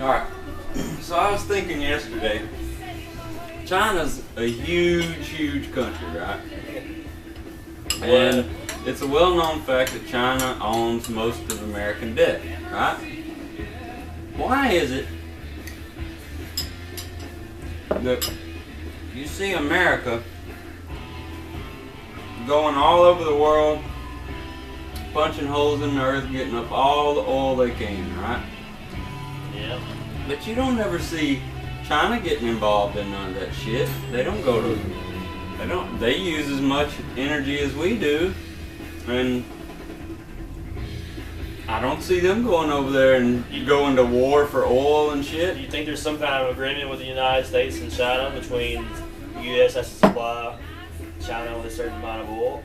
Alright, so I was thinking yesterday, China's a huge country, right? And it's a well-known fact that China owns most of American debt, right? Why is it that you see America going all over the world, punching holes in the earth, getting up all the oil they can, right? Yeah. But you don't ever see China getting involved in none of that shit. They don't go to, they use as much energy as we do, and I don't see them going over there and going to war for oil and shit. Do you think there's some kind of agreement with the United States and China between the U.S. has to supply China with a certain amount of oil?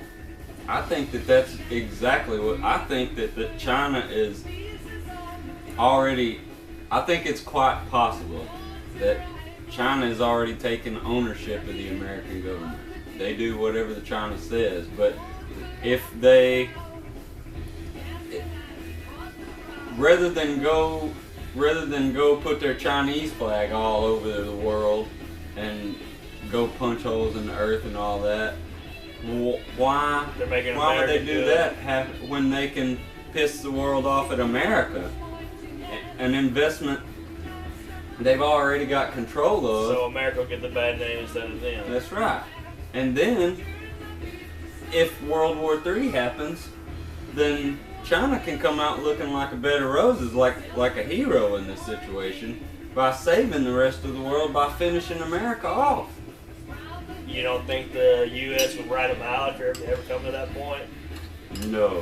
I think that that's exactly what, I think that China is already, I think it's quite possible that China has already taken ownership of the American government. They do whatever the China says, but if they, rather than go put their Chinese flag all over the world and go punch holes in the earth and all that, why would they do that when they can piss the world off at America? An investment they've already got control of. So America will get the bad name instead of them. That's right. And then, if World War III happens, then China can come out looking like a bed of roses, like a hero in this situation, by saving the rest of the world by finishing America off. You don't think the U.S. would write them out if they ever come to that point? No.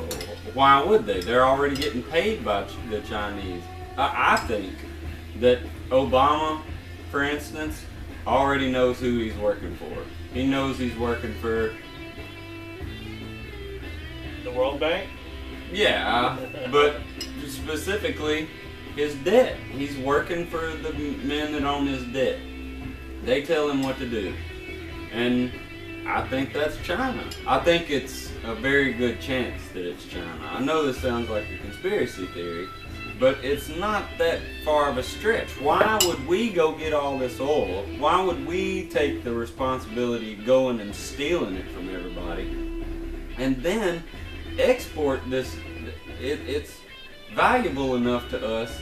Why would they? They're already getting paid by the Chinese. I think that Obama, for instance, already knows who he's working for. He knows he's working for the World Bank? Yeah, but specifically his debt. He's working for the men that own his debt. They tell him what to do. And I think that's China. I think it's a very good chance that it's China. I know this sounds like a conspiracy theory, but it's not that far of a stretch. Why would we go get all this oil? Why would we take the responsibility of going and stealing it from everybody and then export this? It's valuable enough to us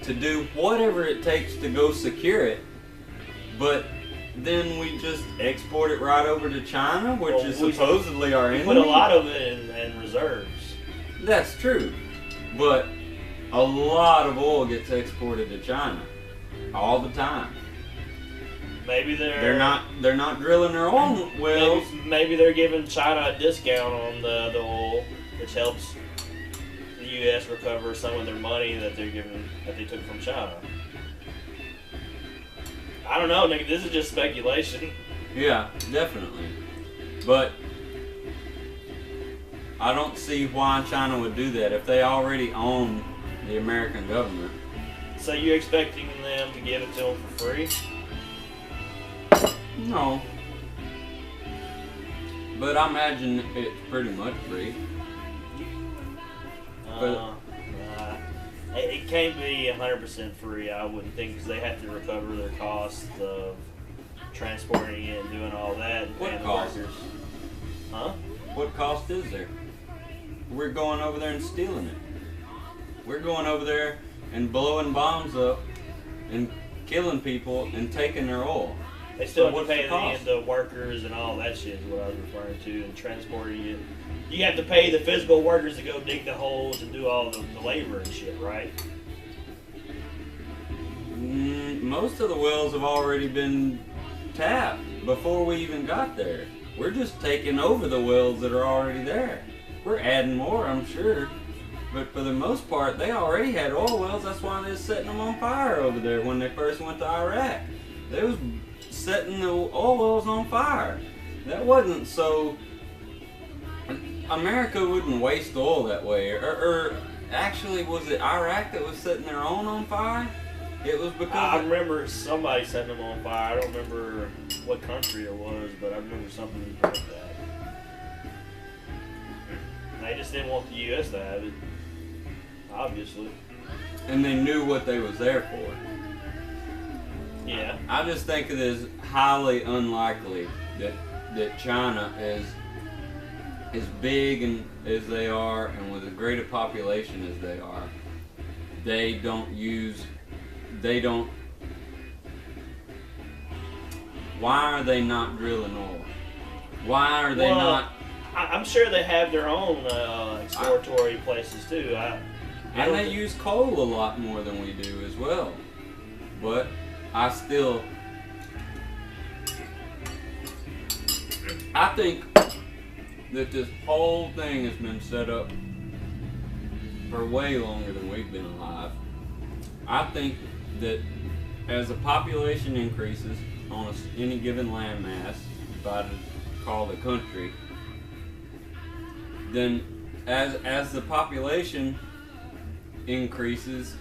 to do whatever it takes to go secure it, but then we just export it right over to China, which is supposedly our enemy. We put a lot of it in reserves. That's true, but a lot of oil gets exported to China all the time. Maybe they're not drilling their own wells. Maybe they're giving China a discount on the oil, which helps the U.S. recover some of their money that they took from China. I don't know, Nick. This is just speculation. Yeah, definitely. But I don't see why China would do that if they already own the American government. So you're expecting them to give it to them for free? No. But I imagine it's pretty much free. It can't be 100% free, I wouldn't think, because they have to recover their costs of transporting it and doing all that and paying the workers. Huh? What cost is there? We're going over there and stealing it. We're going over there and blowing bombs up and killing people and taking their oil. They still have to pay the workers and all that shit is what I was referring to, and transporting it. You have to pay the physical workers to go dig the holes and do all the labor and shit, right? Most of the wells have already been tapped before we even got there. We're just taking over the wells that are already there. We're adding more, I'm sure. But for the most part, they already had oil wells. That's why they was setting them on fire over there when they first went to Iraq. They was setting the oil wells on fire. That wasn't so... America wouldn't waste oil that way. Or actually, was it Iraq that was setting their own on fire? It was because... I remember somebody setting them on fire. I don't remember what country it was, but I remember something like that. They just didn't want the U.S. to have it, obviously. and they knew what they was there for. Yeah. I just think it is highly unlikely that China is as big and as they are, and with as great a population as they are, they don't. Why are they not drilling oil? Why are they not? I'm sure they have their own exploratory places too. And they use coal a lot more than we do as well. But I think that this whole thing has been set up for way longer than we've been alive. I think that as the population increases on any given landmass, if I call the country, then as the population increases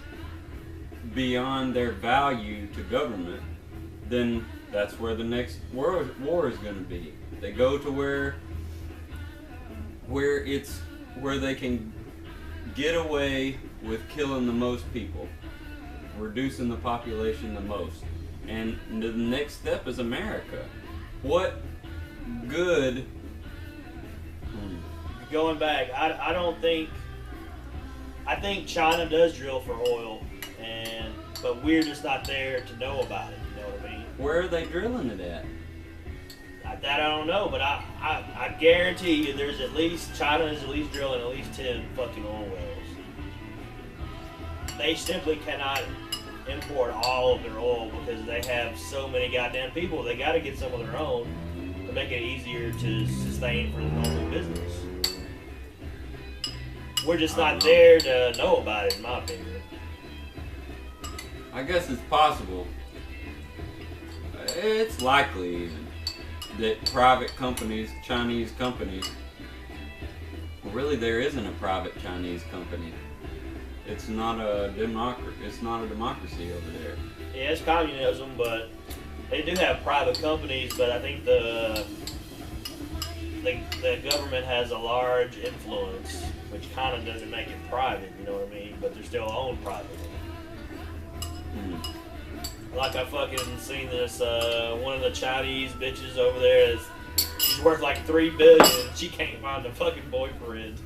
beyond their value to government, then that's where the next war is going to be. They go to where they can get away with killing the most people, reducing the population the most. And the next step is America. What good? Going back, I think China does drill for oil, but we're just not there to know about it. You know what I mean? Where are they drilling it at? That I don't know, but I guarantee you, China is at least drilling at least 10 fucking oil wells. They simply cannot import all of their oil because they have so many goddamn people. They got to get some of their own to make it easier to sustain for the normal business. We're just not there to know about it, in my opinion. I guess it's possible. It's likely even that private companies, Chinese companies, really there isn't a private Chinese company. It's not a democracy over there. Yeah, it's communism, but they do have private companies. But I think the government has a large influence, which kind of doesn't make it private. You know what I mean? But they're still owned privately. Like I fucking seen this one of the Chinese bitches over there. She's worth like $3 billion. She can't find a fucking boyfriend.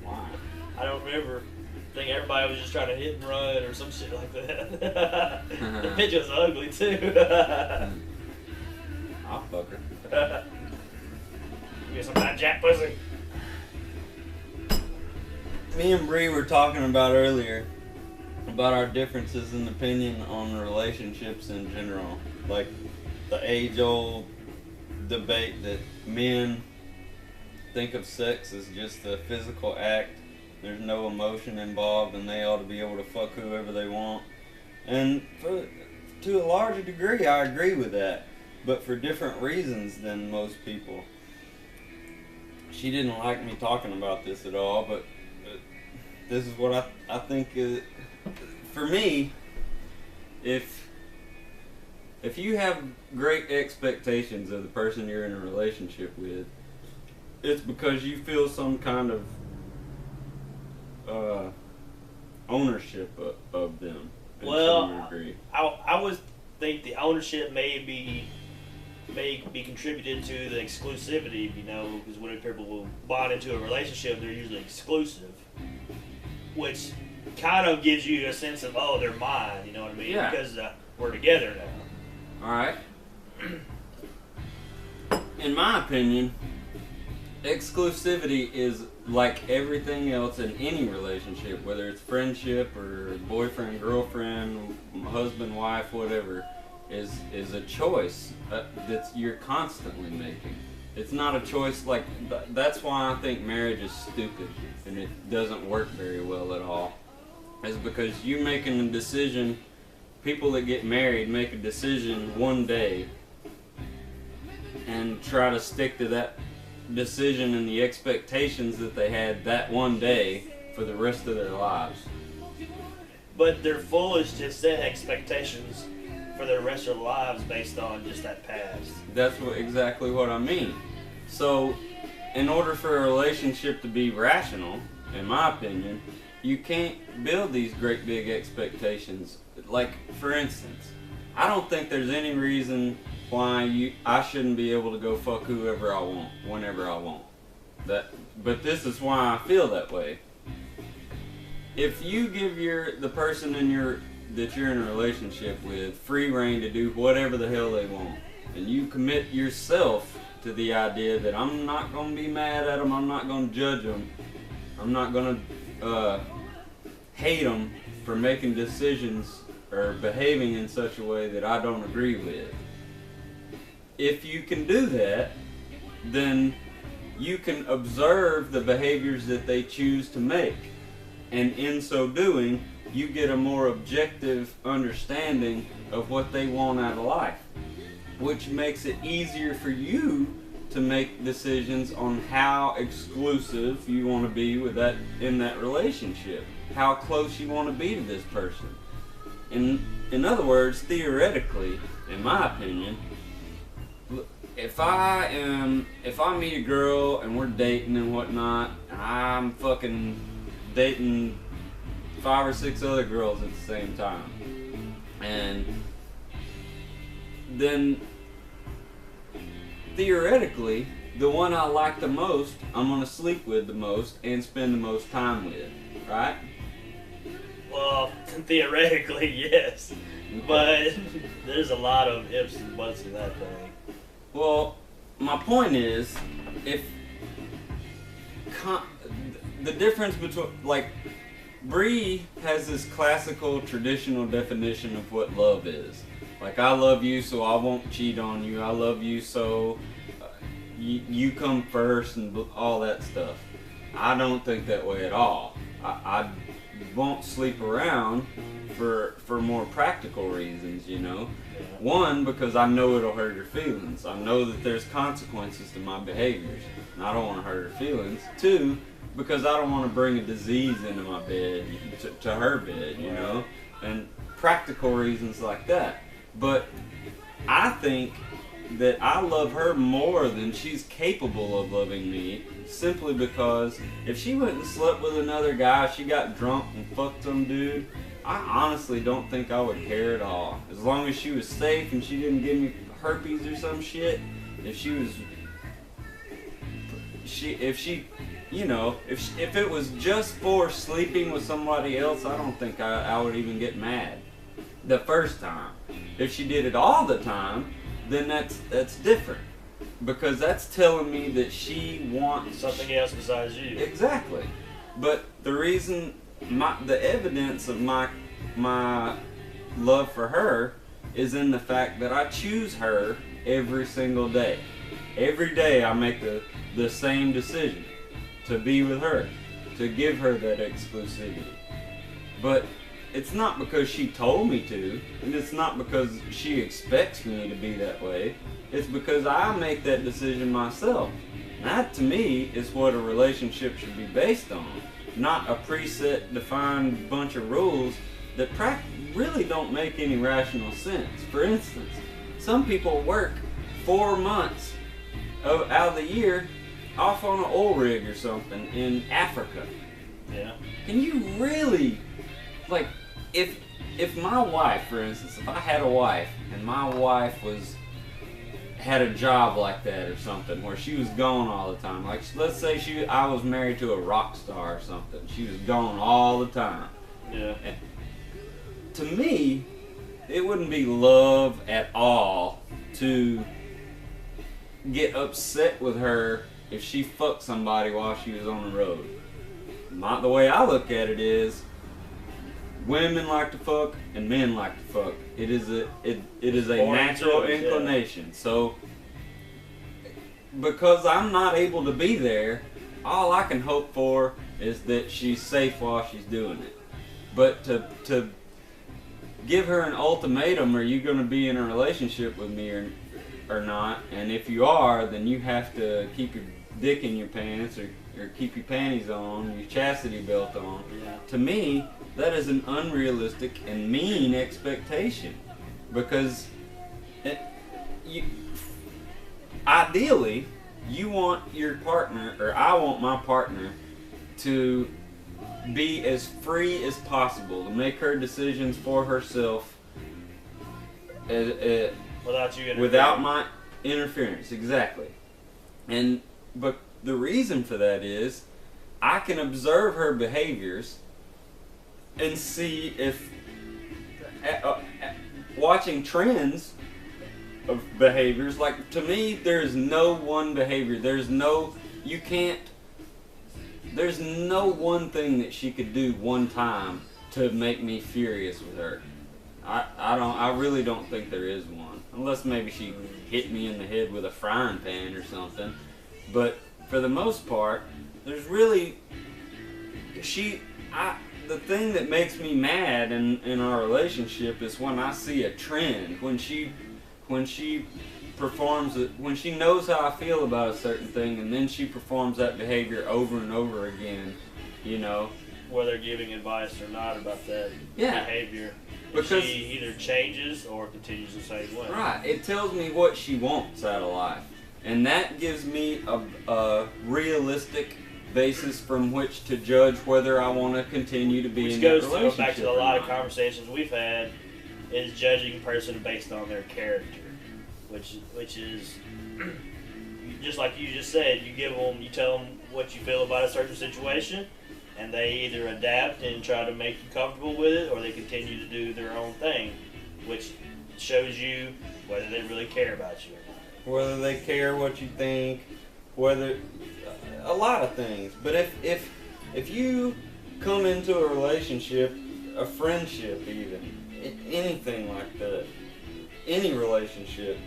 Why? I don't remember. I think everybody was just trying to hit and run or some shit like that. The bitch was ugly too. I'll fuck her. Get some of that jack pussy. Me and Bree were talking about earlier about our differences in opinion on relationships in general. Like the age-old debate that men think of sex as just a physical act. There's no emotion involved and they ought to be able to fuck whoever they want. And to a larger degree, I agree with that. But for different reasons than most people. She didn't like me talking about this at all, but this is what I think is... For me, if you have great expectations of the person you're in a relationship with, it's because you feel some kind of ownership of them. Well, I would think the ownership may be contributed to the exclusivity, you know, because when people will bond into a relationship, they're usually exclusive, which kind of gives you a sense of, oh, they're mine, you know what I mean? Yeah. Because we're together now. Alright. In my opinion, exclusivity is like everything else in any relationship, whether it's friendship or boyfriend, girlfriend, husband, wife, whatever, is a choice that you're constantly making. It's not a choice like... That's why I think marriage is stupid and it doesn't work very well at all. Is because you making a decision, people that get married make a decision one day and try to stick to that decision and the expectations that they had that one day for the rest of their lives. But they're foolish to set expectations for the rest of their lives based on just that past. That's exactly what I mean. So, in order for a relationship to be rational in my opinion, you can't build these great big expectations. Like, for instance, I don't think there's any reason why I shouldn't be able to go fuck whoever I want, whenever I want. But this is why I feel that way. If you give the person that you're in a relationship with free reign to do whatever the hell they want, and you commit yourself to the idea that I'm not going to be mad at them, I'm not going to judge them, I'm not going to hate them for making decisions or behaving in such a way that I don't agree with. If you can do that, then you can observe the behaviors that they choose to make. And in so doing, you get a more objective understanding of what they want out of life, which makes it easier for you to make decisions on how exclusive you want to be in that relationship, how close you want to be to this person. In other words, theoretically, in my opinion, if I meet a girl and we're dating and whatnot, and I'm fucking dating 5 or 6 other girls at the same time, and then theoretically, the one I like the most, I'm gonna sleep with the most and spend the most time with, right? Well, theoretically, yes, but there's a lot of ifs and buts in that thing. Well, my point is, the difference between, like, Bree has this classical, traditional definition of what love is. Like, I love you so I won't cheat on you, I love you so you come first and all that stuff. I don't think that way at all. I won't sleep around for more practical reasons, you know. One, because I know it'll hurt her feelings. I know that there's consequences to my behaviors, and I don't want to hurt her feelings. Two, because I don't want to bring a disease into my bed, to her bed, you know, and practical reasons like that. But I think that I love her more than she's capable of loving me, simply because if she went and slept with another guy, she got drunk and fucked some dude, I honestly don't think I would care at all. As long as she was safe and she didn't give me herpes or some shit, if it was just for sleeping with somebody else, I don't think I would even get mad the first time. If she did it all the time, then that's different, because that's telling me that she wants something else besides you. Exactly. But the reason, the evidence of my love for her is in the fact that I choose her every single day. Every day I make the same decision to be with her, to give her that exclusivity. But it's not because she told me to, and it's not because she expects me to be that way. It's because I make that decision myself. That, to me, is what a relationship should be based on, not a preset, defined bunch of rules that really don't make any rational sense. For instance, some people work 4 months out of the year off on an oil rig or something in Africa. Yeah. Can you really, like, if my wife, for instance, if I had a wife and my wife had a job like that or something where she was gone all the time, like, let's say I was married to a rock star or something, she was gone all the time. Yeah. And to me, it wouldn't be love at all to get upset with her if she fucked somebody while she was on the road. The way I look at it is, women like to fuck and men like to fuck. It is a natural inclination. So because I'm not able to be there, all I can hope for is that she's safe while she's doing it. But to give her an ultimatum, are you going to be in a relationship with me or not? And if you are, then you have to keep your dick in your pants or keep your panties on, your chastity belt on. Yeah. To me, that is an unrealistic and mean expectation, because ideally, you want your partner, or I want my partner, to be as free as possible, to make her decisions for herself, without you interfering. Without my interference, exactly. But the reason for that is I can observe her behaviors and see if watching trends of behaviors, like, to me, there's no one behavior. There's no one thing that she could do one time to make me furious with her. I really don't think there is one. Unless maybe she hit me in the head with a frying pan or something. But for the most part, there's really the thing that makes me mad in our relationship is when I see a trend, when she performs it, when she knows how I feel about a certain thing, and then she performs that behavior over and over again, you know. Whether giving advice or not about that behavior, because she either changes or continues the same way. Right. It tells me what she wants out of life, and that gives me a realistic basis from which to judge whether I want to continue to be in that relationship. Which goes back to a lot of conversations we've had, is judging a person based on their character, which is just like you just said. You tell them what you feel about a certain situation, and they either adapt and try to make you comfortable with it, or they continue to do their own thing, which shows you whether they really care about you or not. Whether they care what you think, whether a lot of things. But if you come into a relationship, a friendship even, anything like that, any relationship,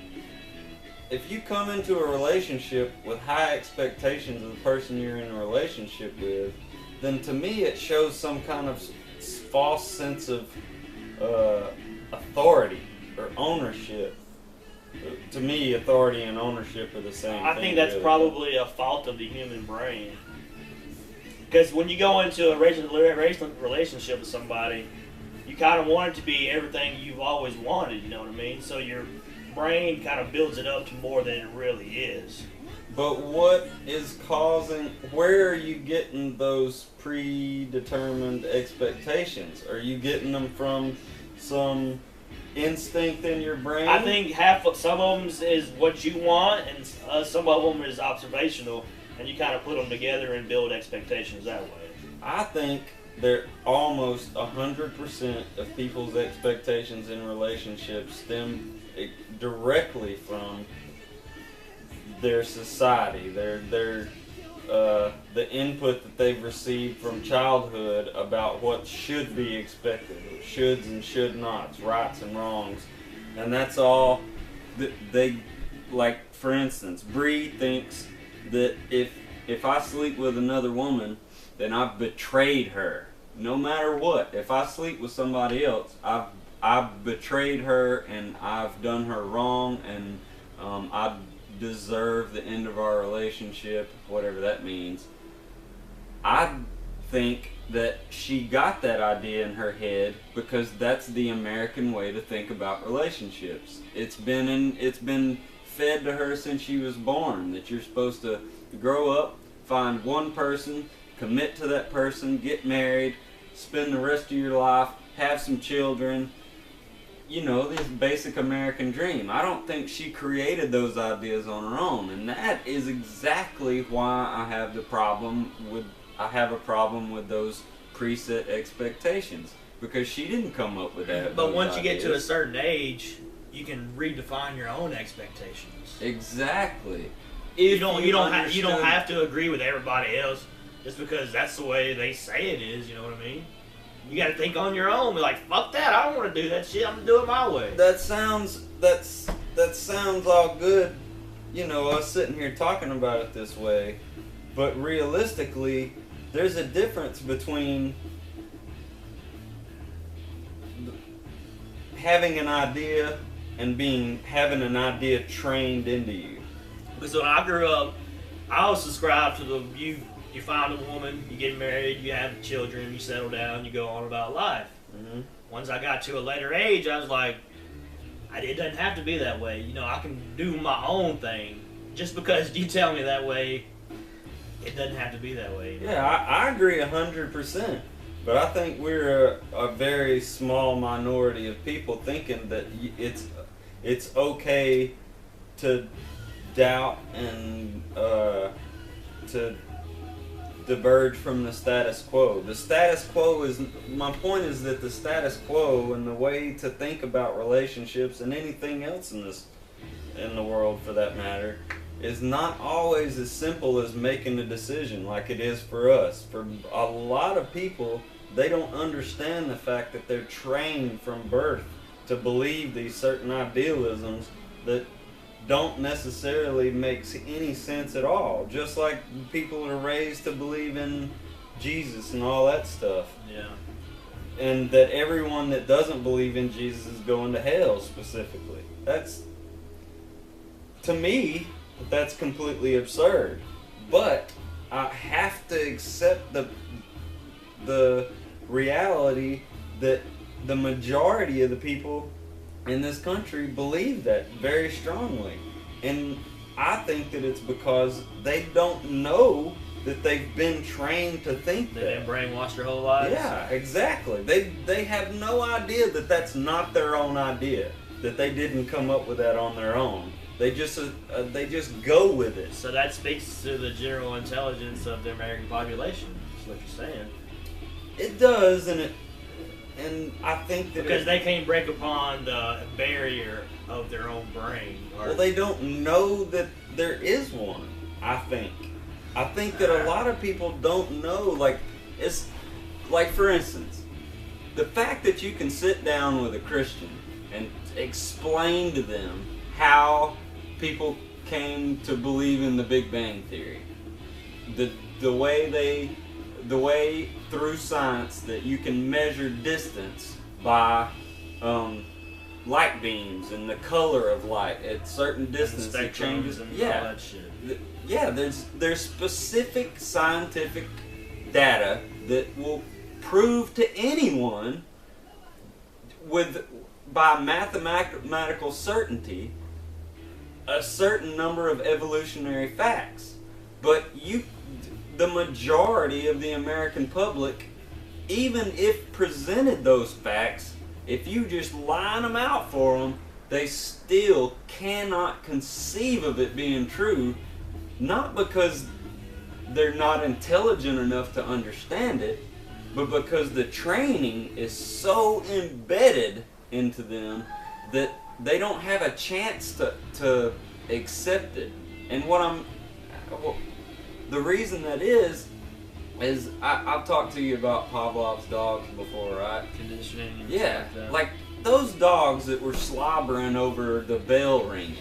if you come into a relationship with high expectations of the person you're in a relationship with, then to me it shows some kind of false sense of authority or ownership. To me, authority and ownership are the same thing. I think that's probably a fault of the human brain. Because when you go into a relationship with somebody, you kind of want it to be everything you've always wanted, you know what I mean? So your brain kind of builds it up to more than it really is. But what is where are you getting those predetermined expectations? Are you getting them from some instinct in your brain? I think some of them is what you want, and some of them is observational, and you kind of put them together and build expectations that way. I think they're almost 100% of people's expectations in relationships stem directly from their society, the input that they've received from childhood about what should be expected, shoulds and should nots, rights and wrongs, and that's all. They, like, for instance, Bree thinks that if I sleep with another woman, then I've betrayed her. No matter what, if I sleep with somebody else, I've betrayed her and I've done her wrong, and I deserve the end of our relationship, whatever that means. I think that she got that idea in her head because that's the American way to think about relationships. It's been fed to her since she was born, that you're supposed to grow up, find one person, commit to that person, get married, spend the rest of your life, have some children. You know, this basic American dream. I don't think she created those ideas on her own, and that is exactly why I have a problem with those preset expectations, because she didn't come up with that. But once you get to a certain age, you can redefine your own expectations. Exactly. You don't have to agree with everybody else just because that's the way they say it is. You know what I mean? You got to think on your own. Be like, fuck that! I don't want to do that shit. I'm gonna do it my way. That sounds all good. You know, us sitting here talking about it this way, but realistically, there's a difference between having an idea and having an idea trained into you. Because when I grew up, I was subscribed to the you find a woman, you get married, you have children, you settle down, you go on about life. Mm-hmm. Once I got to a later age, I was like, it doesn't have to be that way. You know, I can do my own thing. Just because you tell me that way, it doesn't have to be that way. You know? Yeah, I agree 100%. But I think we're a very small minority of people thinking that it's okay to doubt and to diverge from the status quo. The status quo is, my point is that the status quo and the way to think about relationships and anything else in the world for that matter is not always as simple as making a decision like it is for us. For a lot of people, they don't understand the fact that they're trained from birth to believe these certain idealisms that don't necessarily make any sense at all. Just like people are raised to believe in Jesus and all that stuff. Yeah. And that everyone that doesn't believe in Jesus is going to hell specifically. That's, to me, that's completely absurd. But I have to accept the reality that the majority of the people in this country believe that very strongly. And I think that it's because they don't know that they've been trained to think that. They've been brainwashed their whole lives. Yeah, exactly. They have no idea that that's not their own idea, that they didn't come up with that on their own. They just go with it. So that speaks to the general intelligence of the American population. That's what you're saying. It does, and I think that because they can't break upon the barrier of their own brain. Well, they don't know that there is one. I think that a lot of people don't know. Like, it's like, for instance, the fact that you can sit down with a Christian and explain to them how people came to believe in the Big Bang Theory, the way through science that you can measure distance by light beams and the color of light at certain distance, it changes. And yeah, all that shit. Yeah, there's specific scientific data that will prove to anyone by mathematical certainty a certain number of evolutionary facts. But the majority of the American public, even if presented those facts, if you just line them out for them, they still cannot conceive of it being true, not because they're not intelligent enough to understand it, but because the training is so embedded into them that they don't have a chance to accept it. And the reason that is I've talked to you about Pavlov's dogs before, right? Conditioning. And yeah, stuff like those dogs that were slobbering over the bell ringing.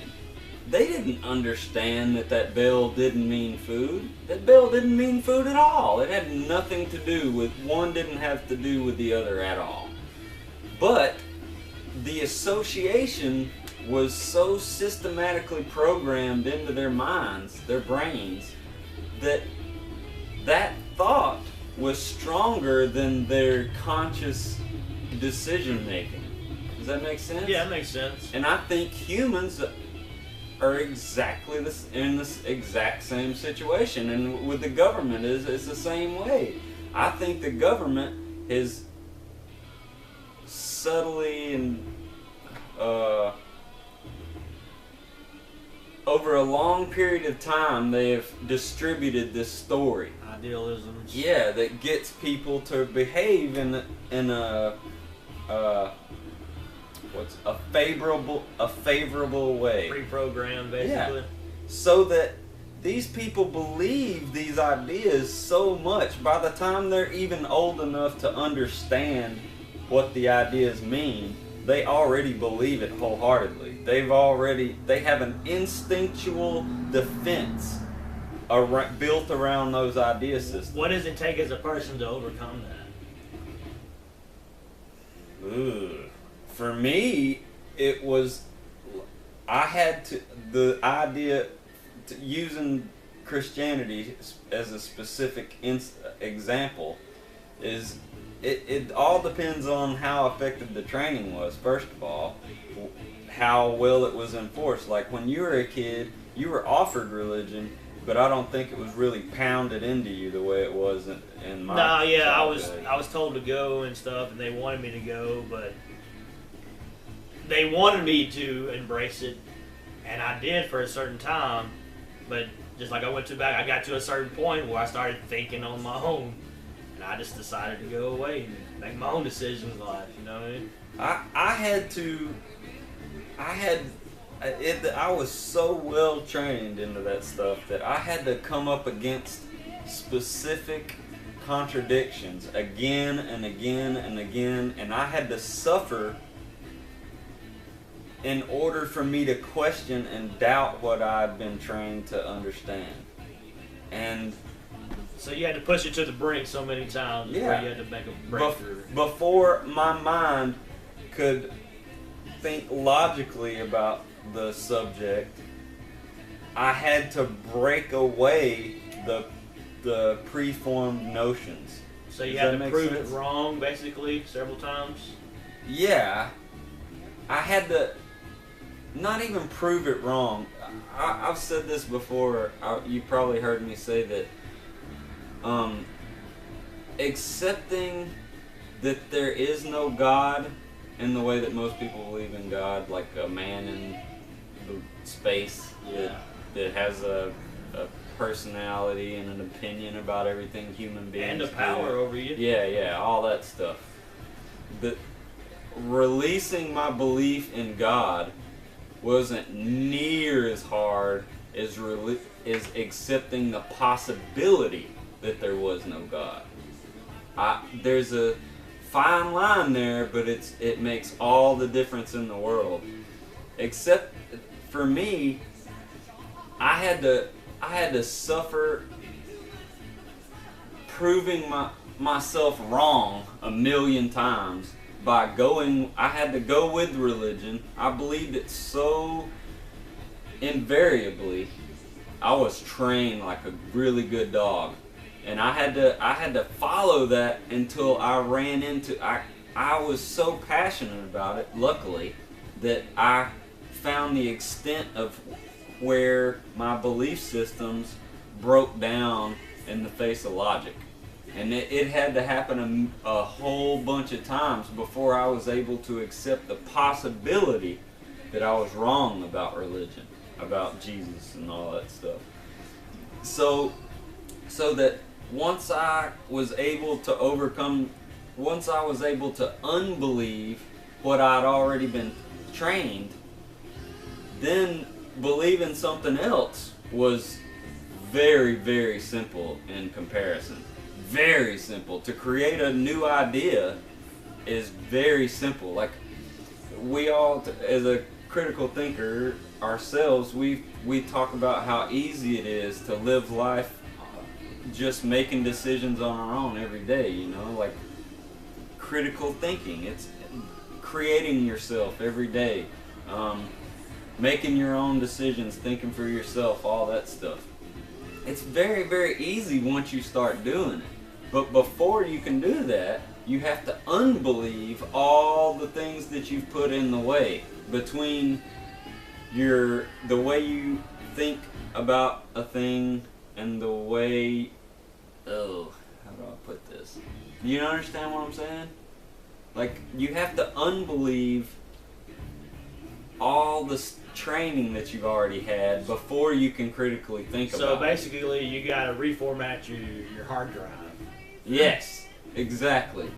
They didn't understand that bell didn't mean food. That bell didn't mean food at all. It had nothing to do with, one didn't have to do with the other at all. But the association was so systematically programmed into their minds, their brains, that thought was stronger than their conscious decision making. Does that make sense? Yeah, it makes sense. And I think humans are exactly in this exact same situation, and with the government it's the same way. I think the government is subtly and over a long period of time they have distributed this story. Idealisms. Yeah, that gets people to behave in a favorable way. Pre-programmed, basically. Yeah. So that these people believe these ideas so much, by the time they're even old enough to understand what the ideas mean, they already believe it wholeheartedly. They have an instinctual defense built around those idea systems. What does it take as a person to overcome that? Ooh. For me, it was, the idea using Christianity as a specific example is, it all depends on how effective the training was, first of all, how well it was enforced. Like when you were a kid, you were offered religion, but I don't think it was really pounded into you the way it was in my. No, yeah, childhood. I was told to go and stuff, and they wanted me to go, but they wanted me to embrace it, and I did for a certain time. But just like I got to a certain point where I started thinking on my own, and I just decided to go away and make my own decisions in life. You know what I mean? I was so well trained into that stuff that I had to come up against specific contradictions again and again and again, and I had to suffer in order for me to question and doubt what I'd been trained to understand. And so you had to push it to the brink so many times before you had to make a breakthrough. Before my mind could think logically about the subject, I had to break away the preformed notions. So you had to prove it wrong, basically, several times? Yeah. I had to not even prove it wrong. I've said this before. You probably heard me say that accepting that there is no God in the way that most people believe in God, like a man in the space that has a personality and an opinion about everything human beings and a power over you. Yeah, all that stuff. But releasing my belief in God wasn't near as hard as accepting the possibility that there was no God. There's a fine line there, but it makes all the difference in the world. Except for me, I had to suffer proving myself wrong a million times by going. I had to go with religion. I believed it so invariably. I was trained like a really good dog, and I had to follow that until I ran into. I was so passionate about it, luckily, that I found the extent of where my belief systems broke down in the face of logic. And it had to happen a whole bunch of times before I was able to accept the possibility that I was wrong about religion, about Jesus and all that stuff. So that once I was able to unbelieve what I'd already been trained, then believing something else was very, very simple in comparison. Very simple. To create a new idea is very simple. Like, we all, as a critical thinker ourselves, we talk about how easy it is to live life just making decisions on our own every day, you know? Like, critical thinking. It's creating yourself every day. Making your own decisions, thinking for yourself, all that stuff. It's very, very easy once you start doing it. But before you can do that, you have to unbelieve all the things that you've put in the way between the way you think about a thing and the way, how do I put this? You understand what I'm saying? Like, you have to unbelieve all the training that you've already had before you can critically think about it. So basically, you got to reformat your hard drive. Yes, exactly.